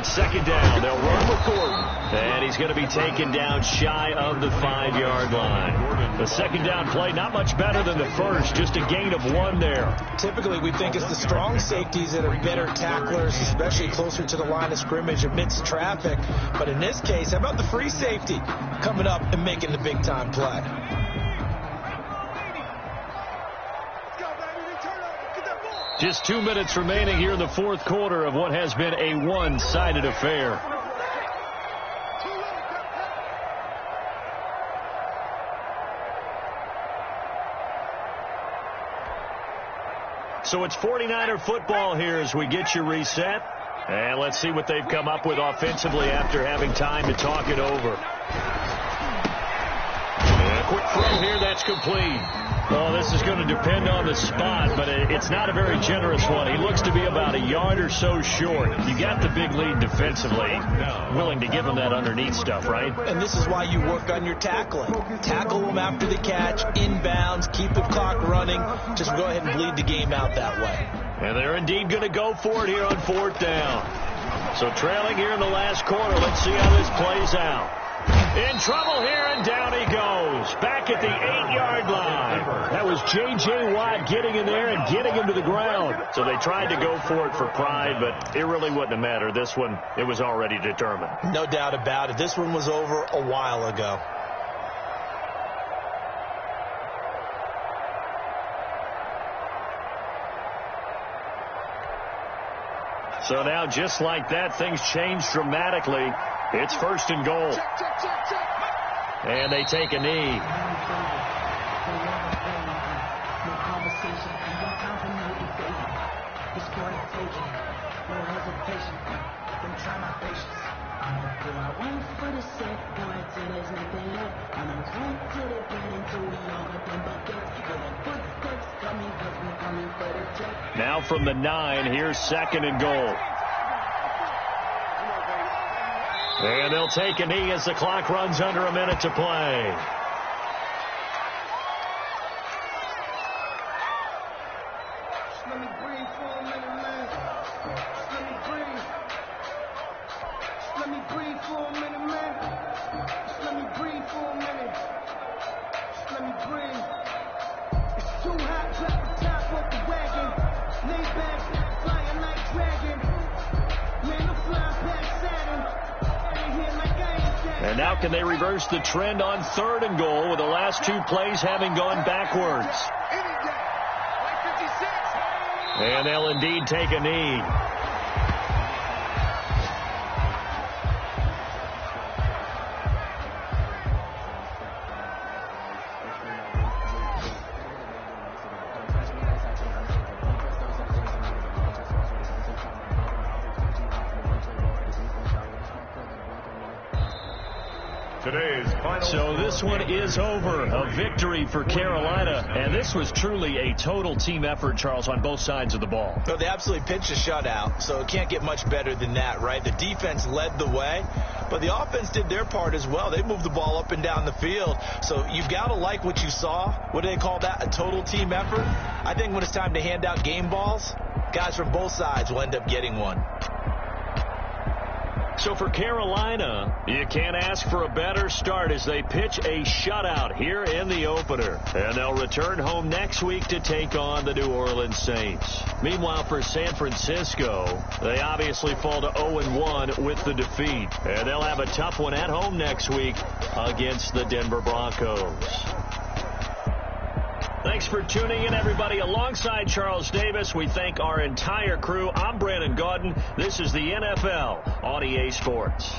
Second down, they'll run with Gordon. And he's going to be taken down shy of the 5-yard line. The second down play, not much better than the first, just a gain of 1 there. Typically, we think it's the strong safeties that are better tacklers, especially closer to the line of scrimmage amidst traffic. But in this case, how about the free safety coming up and making the big-time play? Just 2 minutes remaining here in the 4th quarter of what has been a one-sided affair. So it's 49er football here as we get you reset. And let's see what they've come up with offensively after having time to talk it over. And a quick throw here, that's complete. Oh, this is going to depend on the spot, but it's not a very generous one. He looks to be about a yard or so short. You got the big lead defensively. Willing to give him that underneath stuff, right? And this is why you work on your tackling. Tackle them after the catch, inbounds, keep the clock running. Just go ahead and bleed the game out that way. And they're indeed going to go for it here on 4th down. So trailing here in the last quarter, let's see how this plays out. In trouble here, and down he goes. Back at the 8-yard line. That was J.J. Watt getting in there and getting him to the ground. So they tried to go for it for pride, but it really wouldn't have mattered. This one, it was already determined. No doubt about it. This one was over a while ago. So now, just like that, things change dramatically. It's 1st and goal. And they take a knee. Now from the 9, here's 2nd and goal. And they'll take a knee as the clock runs under a minute to play. Let me breathe for a minute, man. Let me breathe. Let me breathe for a minute, man. Let me breathe for a minute. Let me breathe. It's too hot, drop the top off the wagon. Lay back, flying like dragon. Man, I'm flying past Saturn. And now can they reverse the trend on 3rd and goal with the last 2 plays having gone backwards? And they'll indeed take a knee. So this one is over. A victory for Carolina. And this was truly a total team effort, Charles, on both sides of the ball. No, they absolutely pitched a shutout, so it can't get much better than that, right? The defense led the way, but the offense did their part as well. They moved the ball up and down the field. So you've got to like what you saw. What do they call that? A total team effort? I think when it's time to hand out game balls, guys from both sides will end up getting one. So for Carolina, you can't ask for a better start as they pitch a shutout here in the opener. And they'll return home next week to take on the New Orleans Saints. Meanwhile, for San Francisco, they obviously fall to 0-1 with the defeat. And they'll have a tough one at home next week against the Denver Broncos. Thanks for tuning in, everybody. Alongside Charles Davis, we thank our entire crew. I'm Brandon Gaudin. This is the NFL on EA Sports.